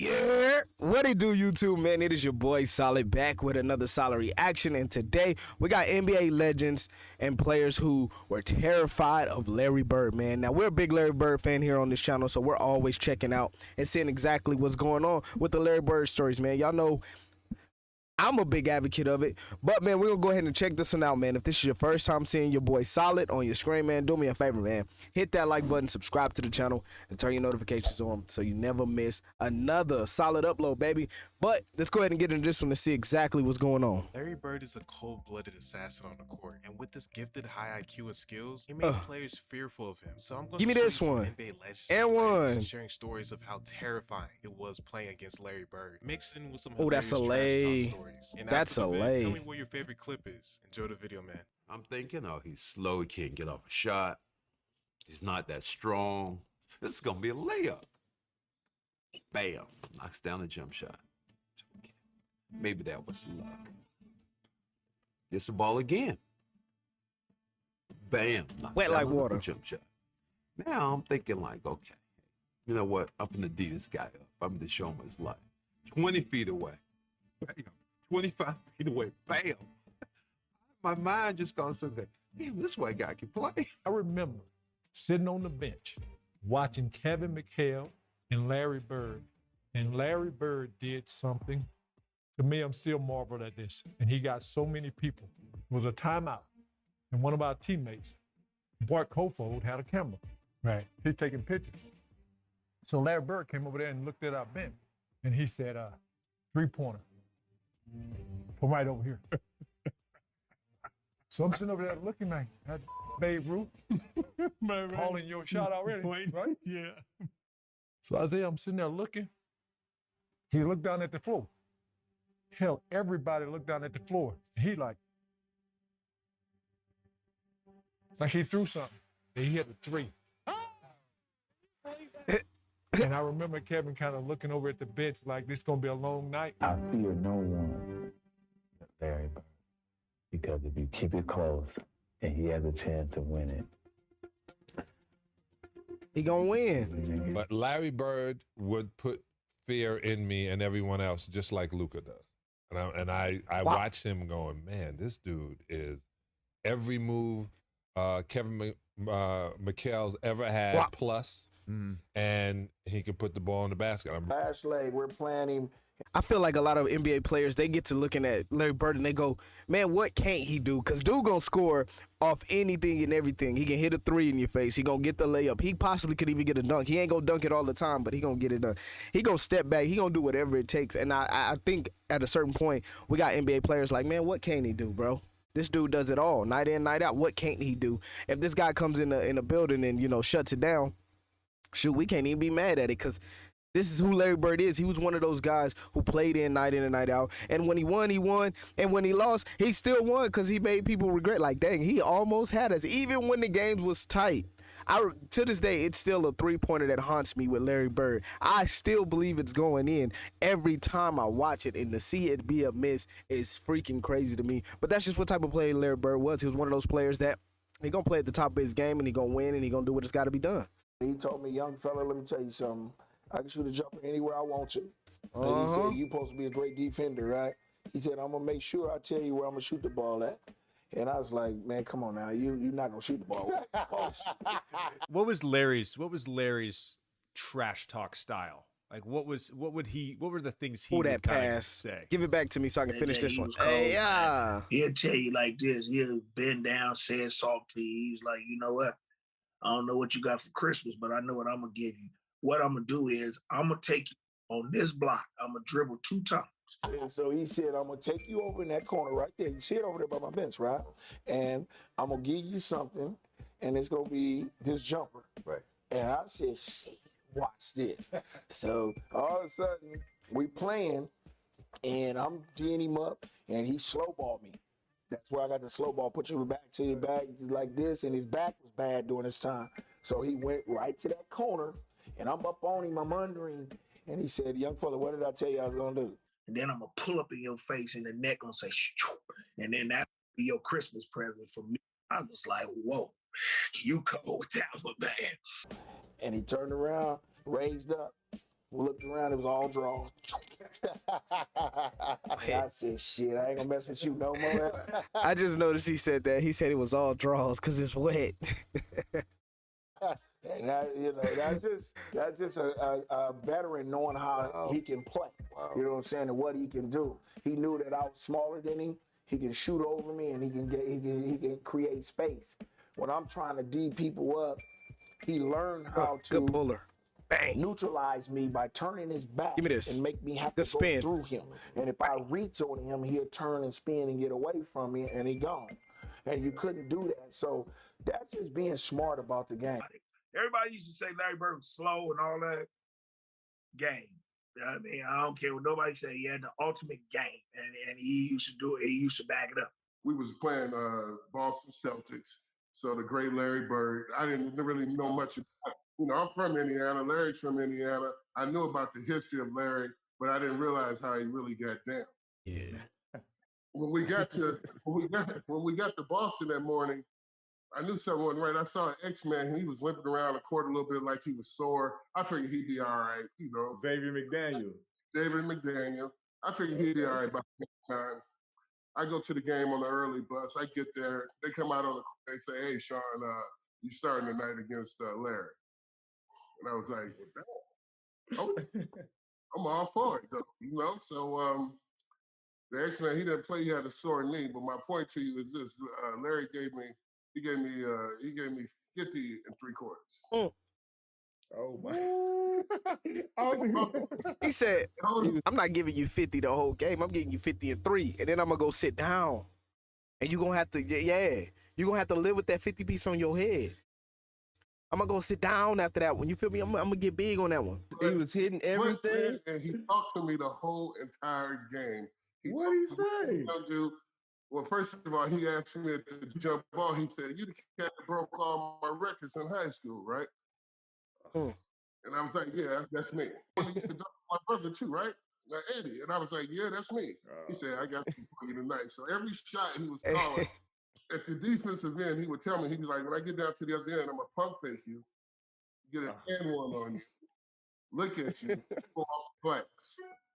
Yeah, what it do, YouTube, man? It is your boy Solid back with another Solid reaction, and today we got NBA legends and players who were terrified of Larry Bird, man. Now, we're a big Larry Bird fan here on this channel, so we're always checking out and seeing exactly what's going on with the Larry Bird stories, man. Y'all know I'm a big advocate of it, but man, we're gonna go ahead and check this one out, man. If this is your first time seeing your boy Solid on your screen, man, do me a favor, man. Hit that like button, subscribe to the channel, and turn your notifications on so you never miss another Solid upload, baby. But let's go ahead and get into this one to see exactly what's going on. Larry Bird is a cold-blooded assassin on the court, and with his gifted high IQ and skills, he made players fearful of him. So I'm going Give me to show this you some one. NBA legends And one. sharing stories of how terrifying it was playing against Larry Bird, mixed in with some Oh, that's hilarious a trash lay. talk stories. And That's after the a vid, lay. Tell me what your favorite clip is. Enjoy the video, man. I'm thinking, oh, he's slow. He can't get off a shot. He's not that strong. This is going to be a layup. Bam. Knocks down a jump shot. Okay. Maybe that was luck. Gets the ball again. Bam. Knocks Wet down like another water. jump shot. Now I'm thinking like, okay, you know what? I'm going to D this guy up. I'm going to show him what it's like. 20 feet away. Bam. 25 feet away. Bam. My mind just goes something. Damn, this white guy can play. I remember sitting on the bench watching Kevin McHale and Larry Bird. And Larry Bird did something. To me, I'm still marveled at this. And he got so many people. It was a timeout. And one of our teammates, Bart Kofold, had a camera. Right. He's taking pictures. So Larry Bird came over there and looked at our bench. And he said, three-pointer. From right over here. So I'm sitting over there looking like that Babe Ruth calling your shot already, right? Yeah. So Isaiah, I'm sitting there looking. He looked down at the floor. Hell, everybody looked down at the floor. He like he threw something. And he hit a three. And I remember Kevin kind of looking over at the bench like this is gonna be a long night. I fear no one, Larry Bird, because if you keep it close and he has a chance to win it, He gonna win. But Larry Bird would put fear in me and everyone else just like Luka does. And I watch him going, man, this dude is every move Kevin McHale's ever had plus, and he can put the ball in the basket. Last leg, we're planning. I feel like a lot of NBA players, they get to looking at Larry Bird and they go, man, what can't he do? Because dude gonna score off anything and everything. He can hit a three in your face. He gonna get the layup. He possibly could even get a dunk. He ain't gonna dunk it all the time, but he gonna get it done. He gonna step back. He gonna do whatever it takes. And I think at a certain point, we got NBA players like, man, what can't he do, bro? This dude does it all, night in, night out. What can't he do? If this guy comes in a building and, you know, shuts it down, shoot, we can't even be mad at it because this is who Larry Bird is. He was one of those guys who played in and night out. And when he won, he won. And when he lost, he still won because he made people regret. Like, dang, he almost had us, even when the games was tight. To this day, it's still a three-pointer that haunts me with Larry Bird. I still believe it's going in every time I watch it, and to see it be a miss is freaking crazy to me. But that's just what type of player Larry Bird was. He was one of those players that he going to play at the top of his game, and he going to win, and he going to do what it's got to be done. He told me, young fella, let me tell you something. I can shoot a jumper anywhere I want to. And he said, you're supposed to be a great defender, right? He said, I'm going to make sure I tell you where I'm going to shoot the ball at. And I was like, man, come on now. You're not going to shoot the ball. What was Larry's trash talk style? Like what were the things he would kind of say? Give it back to me so I can finish this one. Cold, Hey, yeah. He'll tell you like this. He'll bend down, say it softly. He's like, you know what? I don't know what you got for Christmas, but I know what I'm going to give you. What I'm going to do is I'm going to take you on this block. I'm going to dribble 2 times. And so he said, I'm going to take you over in that corner right there. You see it over there by my bench, right? And I'm going to give you something, and it's going to be this jumper. Right. And I said, shit, watch this. So all of a sudden, we playing, and I'm D'ing him up, and he slow balled me. That's where I got the slow ball. Put your back to your back like this, and his back was bad during this time. So he went right to that corner, and I'm up on him, I'm under him, and he said, young fella, what did I tell you I was going to do? And then I'm going to pull up in your face in the neck and say, shoo, and then that'll be your Christmas present for me. I was like, whoa, you cold with that one, man. And he turned around, raised up, We looked around, it was all draws. I said, shit, I ain't gonna mess with you no more. I just noticed he said that. He said it was all draws because it's wet. And that's just a veteran knowing how he can play. You know what I'm saying, and what he can do. He knew that I was smaller than him. He can shoot over me, and he can create space. When I'm trying to D people up, he learned how Good to puller. Bang. neutralize me by turning his back Give me this. and make me have The to spin. go through him. And if I reach on him, he'll turn and spin and get away from me, and he gone. And you couldn't do that. So that's just being smart about the game. Everybody used to say Larry Bird was slow and all that. Game. I mean, I don't care what nobody say. He had the ultimate game, and he used to do it. He used to back it up. We was playing Boston Celtics. So the great Larry Bird. I didn't really know much about, I'm from Indiana. Larry's from Indiana. I knew about the history of Larry, but I didn't realize how he really got down. Yeah. When we got to Boston that morning, I knew something wasn't right. I saw an X-Man, and he was limping around the court a little bit like he was sore. I figured he'd be all right, Xavier McDaniel. I figured he'd be all right by that time. I go to the game on the early bus. I get there. They come out on the court. They say, "Hey, Sean, you starting tonight against Larry." And I was like, okay. I'm all for it, though, So the X-Man, he didn't play. He had a sore knee. But my point to you is this: Larry gave me 50 3/4. Oh my! He said, "I'm not giving you 50 the whole game. I'm giving you 50 and 3, and then I'm gonna go sit down, and you're gonna have to, you're gonna have to live with that 50 piece on your head. I'm gonna go sit down after that one. You feel me? I'm gonna get big on that one." He was hitting everything, and he talked to me the whole entire game. What did he say? Well, first of all, he asked me to jump ball. He said, "You the cat that broke all my records in high school, right?" And I was like, "Yeah, that's me." And he used to talk to my brother too, right? Eddie. And I was like, "Yeah, that's me." He said, "I got you for you tonight." So every shot he was calling, at the defensive end, he would tell me, he'd be like, "When I get down to the other end, I'm going to pump fake you, get an and one on you, look at you, go off the glass."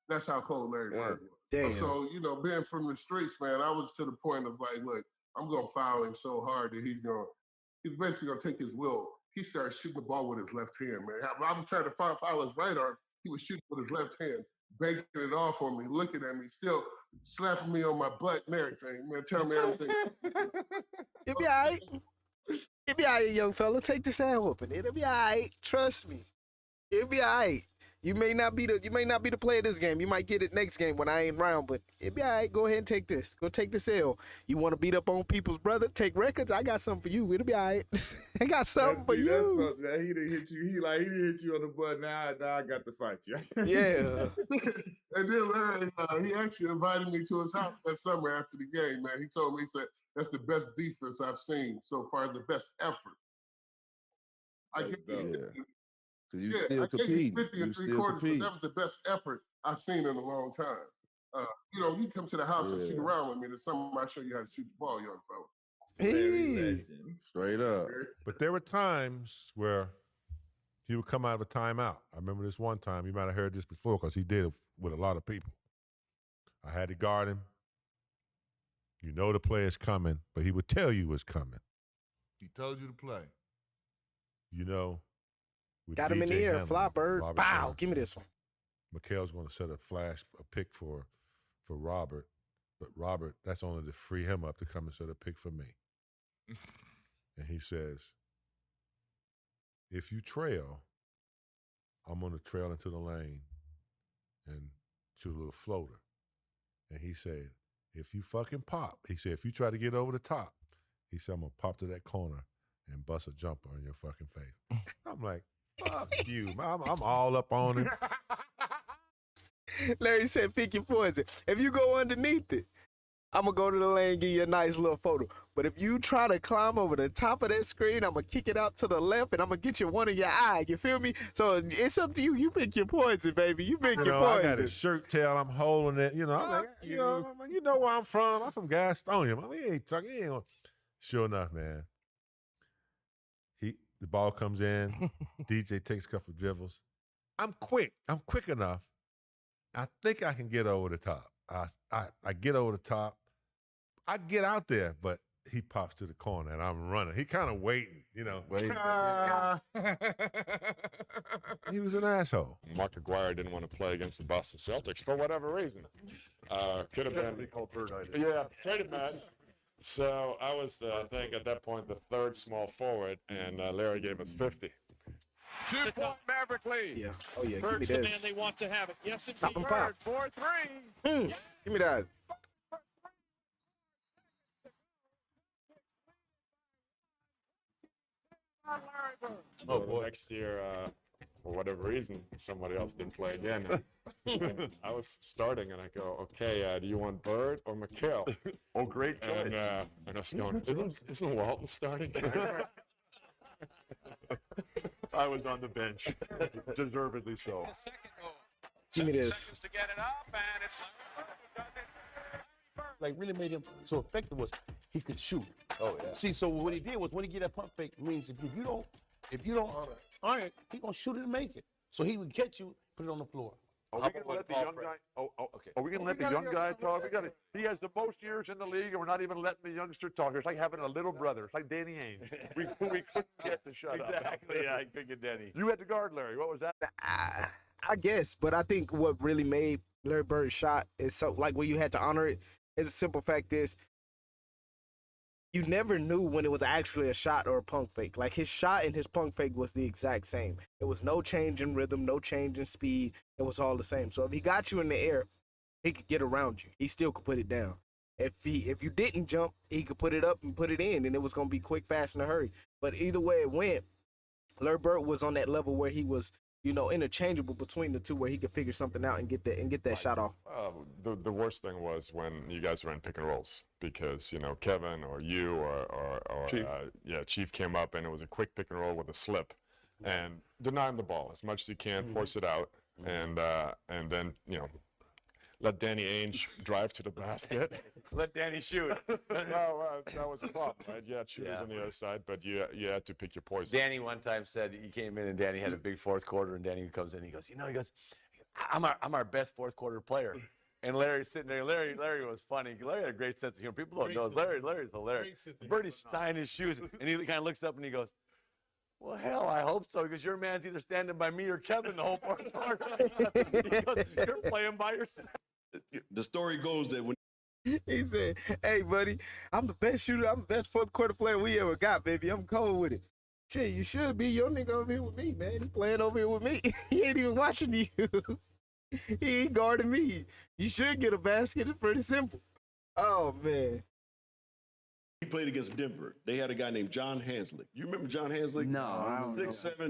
That's how cold Larry Bird was. Damn. So, being from the streets, man, I was to the point of like, look, I'm going to foul him so hard that he's basically going to take his will. He started shooting the ball with his left hand, man. I was trying to foul his right arm. He was shooting with his left hand, banking it off on me, looking at me, still slapping me on my butt and everything, man, telling me everything. It'll be all right. It'll be all right, young fella. Take this hand whooping. It'll be all right. Trust me. It'll be all right. You may not be the player this game. You might get it next game when I ain't around, but it'll be all right. Go ahead and take this. Go take this L. You want to beat up on people's brother? Take records. I got something for you. It'll be all right. I got something for you. He didn't hit you. He didn't hit you on the butt. Now I got to fight you. Yeah. And then Larry, he actually invited me to his house that summer after the game, man. He told me, he said, "That's the best defense I've seen so far, the best effort." Because you still compete. 50 and 3/4, but that was the best effort I've seen in a long time. You come to the house and shoot around with me. This summer I show you how to shoot the ball, young fella. Hey. Straight up. But there were times where he would come out of a timeout. I remember this one time. You might have heard this before because he did it with a lot of people. I had to guard him. You know the play is coming, but he would tell you it's coming. He told you to play. Got him in the air, fly bird. Bow, give me this one. Mikhail's going to set a pick for Robert, but Robert, that's only to free him up to come and set a pick for me. And he says, "If you trail, I'm going to trail into the lane and shoot a little floater." And he said, "If you fucking pop," he said, "if you try to get over the top," he said, "I'm going to pop to that corner and bust a jumper on your fucking face." I'm like, fuck you. I'm all up on it. Larry said, "Pick your poison. If you go underneath it, I'm going to go to the lane and give you a nice little photo. But if you try to climb over the top of that screen, I'm going to kick it out to the left and I'm going to get you one in your eye." You feel me? So it's up to you. You pick your poison, baby. You pick your poison. I got his shirt tail. I'm holding it. I'm like, you know where I'm from. I'm from Gastonia. He ain't talking. Sure enough, man. The ball comes in. DJ takes a couple of dribbles. I'm quick. I'm quick enough. I think I can get over the top. I get over the top. I get out there, but he pops to the corner and I'm running. He kind of waiting, waiting. He was an asshole. Mark Aguirre didn't want to play against the Boston Celtics for whatever reason. Could have been called Bird. Yeah, traded match. So I was, I think, at that point, the third small forward, and Larry gave us 50. 2-point Maverick lead. Yeah. Oh yeah. Bird's Give the me man this. they want to have it. Yes, indeed. Stop and pop. Bird, 4-3. Give me that. Oh, boy. Next year, for whatever reason, somebody else didn't play again. And I was starting, and I go, okay, do you want Bird or McHale? Oh, great choice. And I was going, isn't Walton starting? I was on the bench, deservedly so. Give me this. Seconds to get it up, and it's like really made him so effective was he could shoot. Oh yeah. See, so what he did was when he get that pump fake means if you don't earn it, he gonna shoot it and make it. So he would catch you, put it on the floor. Are we going to let the young guy? Okay. Are we going to let the young guy talk? He has the most years in the league, and we're not even letting the youngster talk. It's like having a little brother. It's like Danny Ainge. We couldn't get to shut up. Exactly. Yeah, I couldn't get Danny. You had to guard Larry. What was that? I guess, but I think what really made Larry Bird's shot is so like where you had to honor it. Is a simple fact is you never knew when it was actually a shot or a punk fake. Like his shot and his punk fake was the exact same. There was no change in rhythm, no change in speed. It was all the same. So if he got you in the air, he could get around you. He still could put it down. If you didn't jump, he could put it up and put it in, and it was gonna be quick, fast, in a hurry. But either way it went, Larry Bird was on that level where he was, interchangeable between the two, where he could figure something out and get that shot off. The worst thing was when you guys ran pick and rolls because, Kevin or you or Chief. Chief came up and it was a quick pick and roll with a slip and deny him the ball as much as you can, force it out, and then, let Danny Ainge drive to the basket. Let Danny shoot. No, that was a problem, right? You had shooters on the other side, but you had to pick your poison. Danny one time said he came in and Danny had a big fourth quarter, and Danny comes in and he goes, I'm our best fourth quarter player. And Larry's sitting there. Larry was funny. Larry had a great sense of humor. People don't know. Larry's hilarious. Birdie's tying his shoes, and he kind of looks up and he goes, well, hell, I hope so, because your man's either standing by me or Kevin the whole fourth quarter. He goes, you're playing by yourself. The story goes that when He said, hey, buddy, I'm the best shooter. I'm the best fourth quarter player we ever got, baby. I'm cold with it. Shit, you should be. Your nigga over here with me, man. He playing over here with me. He ain't even watching you. He ain't guarding me. You should get a basket. It's pretty simple. Oh, man. he played against Denver, they had a guy named John Hanslick. You remember John Hanslick? No, I don't know. 6'7",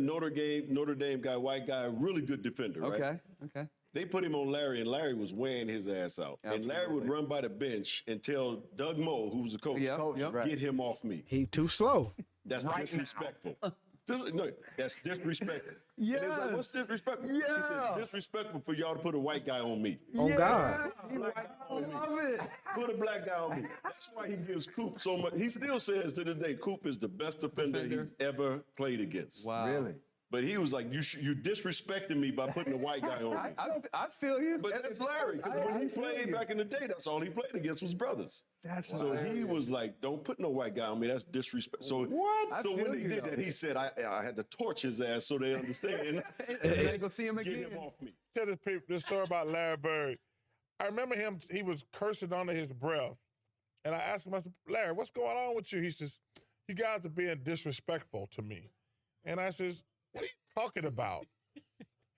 Notre Dame guy, white guy, really good defender, right? Okay. They put him on Larry, and Larry was wearing his ass out. Absolutely. And Larry would run by the bench and tell Doug Moe, who was the coach, get him off me. He too slow. That's disrespectful. No, that's disrespectful. Yeah. And they was like, what's disrespectful? He said, disrespectful for y'all to put a white guy on me. On God. Put a black guy on me. That's why he gives Coop so much. He still says to this day, Coop is the best defender he's ever played against. Wow. Really? But he was like, you disrespecting me by putting a white guy on me. I feel you. But that's Larry, because when he played back in the day, that's all he played against was brothers. So he was like, don't put no white guy on me, that's disrespect. So, so when they did that, he said, I had to torch his ass so they understand. They go see him again. Get him off me. Tell this story about Larry Bird. I remember him, he was cursing under his breath. And I asked him, I said, Larry, what's going on with you? He says, you guys are being disrespectful to me. And I says, what are you talking about?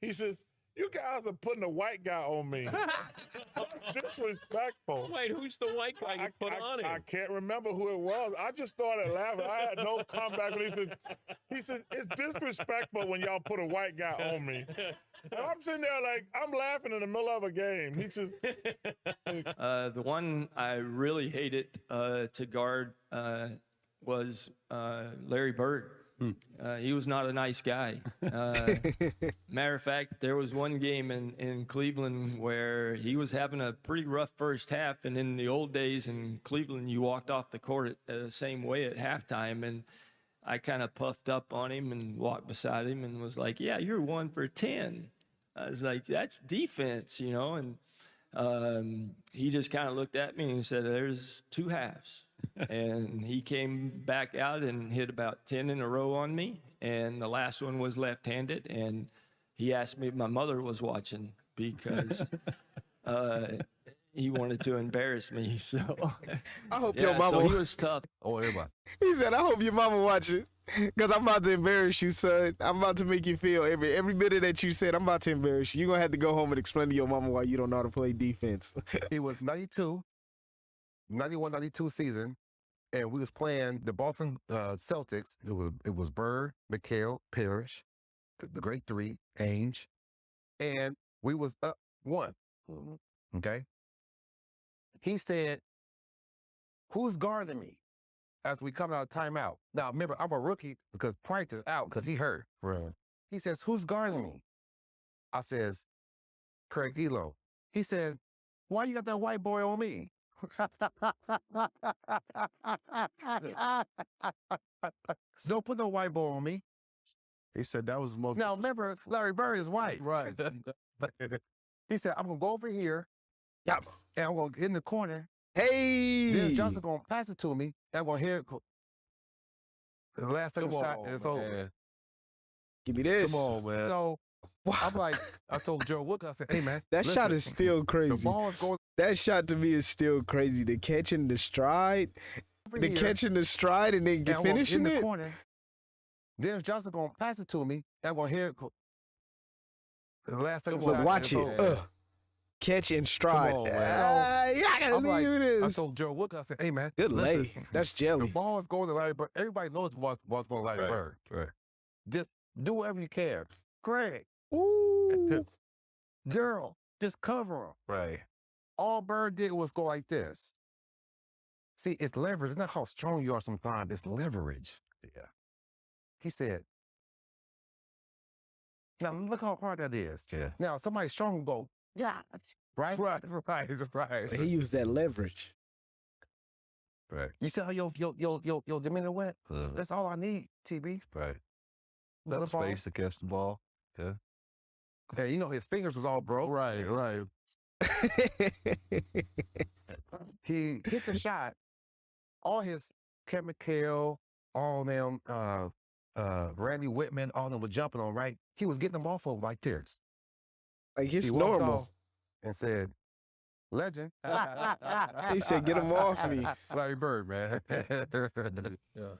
He says, you guys are putting a white guy on me. That's disrespectful. Wait, who's the white guy you put on him? I can't remember who it was. I just started laughing. I had no comeback. He said, it's disrespectful when y'all put a white guy on me. And I'm sitting there like, I'm laughing in the middle of a game. He says, the one I really hated to guard was Larry Bird. He was not a nice guy. Matter of fact, there was one game in Cleveland where he was having a pretty rough first half, and in the old days in Cleveland, you walked off the court the same way at halftime, and I kind of puffed up on him and walked beside him and was like, yeah, you're 1 for 10. I was like, that's defense, you know? And he just kind of looked at me and said, there's two halves. And he came back out and hit about 10 in a row on me. And the last one was left-handed. And he asked me if my mother was watching because he wanted to embarrass me. So I hope yeah, your mama. so he was tough. Oh, everybody. He said, "I hope your mama watching, cause I'm about to embarrass you, son. I'm about to make you feel every minute that you said. I'm about to embarrass you. You're gonna have to go home and explain to your mama why you don't know how to play defense." It was 92, 91, 92 season, and we was playing the Boston Celtics. It was Bird, McHale, Parrish, the great three, Ainge, and we was up 1. Okay. He said, "Who's guarding me?" As we come out of timeout. Now, remember, I'm a rookie because Price is out because he hurt. Right. He says, "Who's guarding me?" I says, "Craig Elo." He said, "Why you got that white boy on me?" Don't put no white boy on me. He said that was the most. Now, remember, Larry Bird is white. Right. He said, "I'm going to go over here. Yep. And I'm going to get in the corner. Hey. Then Johnson going to pass it to me. And I'm going to hear it. The last second shot is over. Give me this. Come on, man. So I'm like, I told Joe Wood, I said, "Hey, man. That shot is still crazy. The ball is going That shot to me is still crazy. The catching the stride, over the here. catching the stride, and then And I'm gonna finishing get in the it. corner. Then Johnson going to pass it to me. And I'm going to hear it. The last second Look, shot watch is it. over. Catch and stride. Come on, man. Yeah, I gotta I'm like, leave I this. told Joe Wood, I said, "Hey, man. Good listen, lay. That's jelly. The ball is going to Larry Bird. Everybody knows the ball's going to Larry Bird. Right. Just do whatever you can. Craig, Ooh. Gerald, just cover him." Right. All Bird did was go like this. See, it's leverage. It's not how strong you are sometimes. It's leverage. Yeah. He said, "Now look how hard that is." Yeah. Now somebody strong will go, "Yeah." Right? Right. But he used that leverage. Right. You see how your demeanor went? That's all I need, TB. Right. Let Enough the ball. space to catch the ball. Yeah. Hey, you know his fingers was all broke. Right. He hit the shot. All his Kevin McHale, all them, Randy Whitman, all them were jumping on, right? He was getting them off of like this. Like it's He walked normal. off and said, "Legend." He said, "Get him off me." Larry Bird, man. Yeah.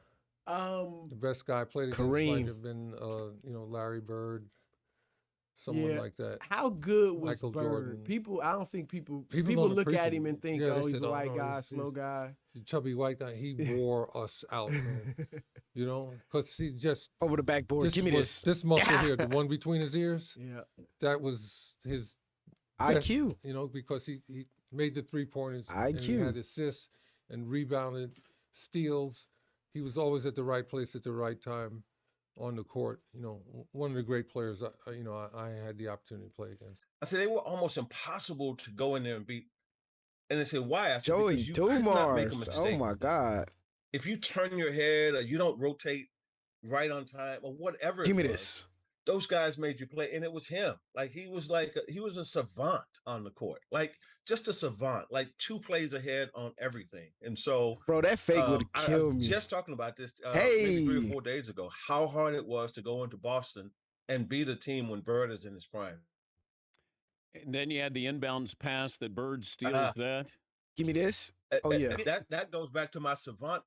The best guy I played against Kareem. might have been, Larry Bird, someone like that. How good was Michael Bird? Jordan. I don't think people People don't look at appreciate him and think, Yeah, they oh, he's said, a "Oh, white no, guy, he's- slow he's- guy. The chubby white guy, he wore us out, man. Because he just Over the backboard. Give me this. This muscle here, the one between his ears. Yeah. That was his IQ. best, because he made the 3-pointers. And he IQ. had assists and rebounded, steals. He was always at the right place at the right time on the court. One of the great players. I had the opportunity to play against. I said they were almost impossible to go in there and beat. And they said, "Why?" I said, Joey "Because you could not make a Dumars. mistake. Oh my God. If you turn your head or you don't rotate right on time or whatever, Give it me was, this. those guys made you play, and it was him. Like he was a savant on the court, like just a savant, like 2 plays ahead on everything. And so, Bro, that fake would I kill was me. just talking about this Hey. maybe 3 or 4 days ago. How hard it was to go into Boston and beat a team when Bird is in his prime. And then you had the inbounds pass that Bird steals that. Give me this. Oh yeah. That goes back to my savant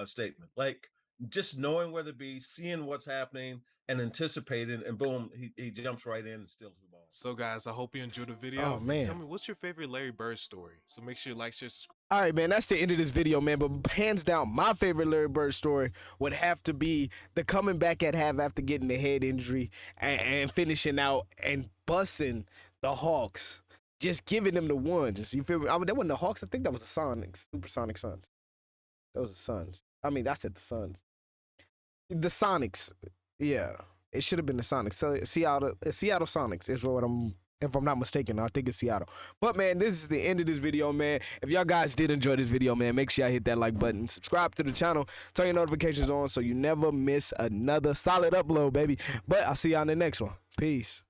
statement. Like just knowing where to be, seeing what's happening, and anticipating, and boom, he jumps right in and steals the ball. So guys, I hope you enjoyed the video. Oh, man. Tell me, what's your favorite Larry Bird story? So make sure you like, share, subscribe. All right, man, that's the end of this video, man. But hands down, my favorite Larry Bird story would have to be the coming back at half after getting the head injury and finishing out and busting the Hawks. Just giving them the ones. You feel me? I mean, that wasn't the Hawks. I think that was the Sonics, Supersonic Suns. That was the Suns. I said the Suns. The Sonics. Yeah. It should have been the Sonics. So Seattle Sonics is what if I'm not mistaken. I think it's Seattle. But, man, this is the end of this video, man. If y'all guys did enjoy this video, man, make sure y'all hit that like button. Subscribe to the channel. Turn your notifications on so you never miss another solid upload, baby. But I'll see y'all in the next one. Peace.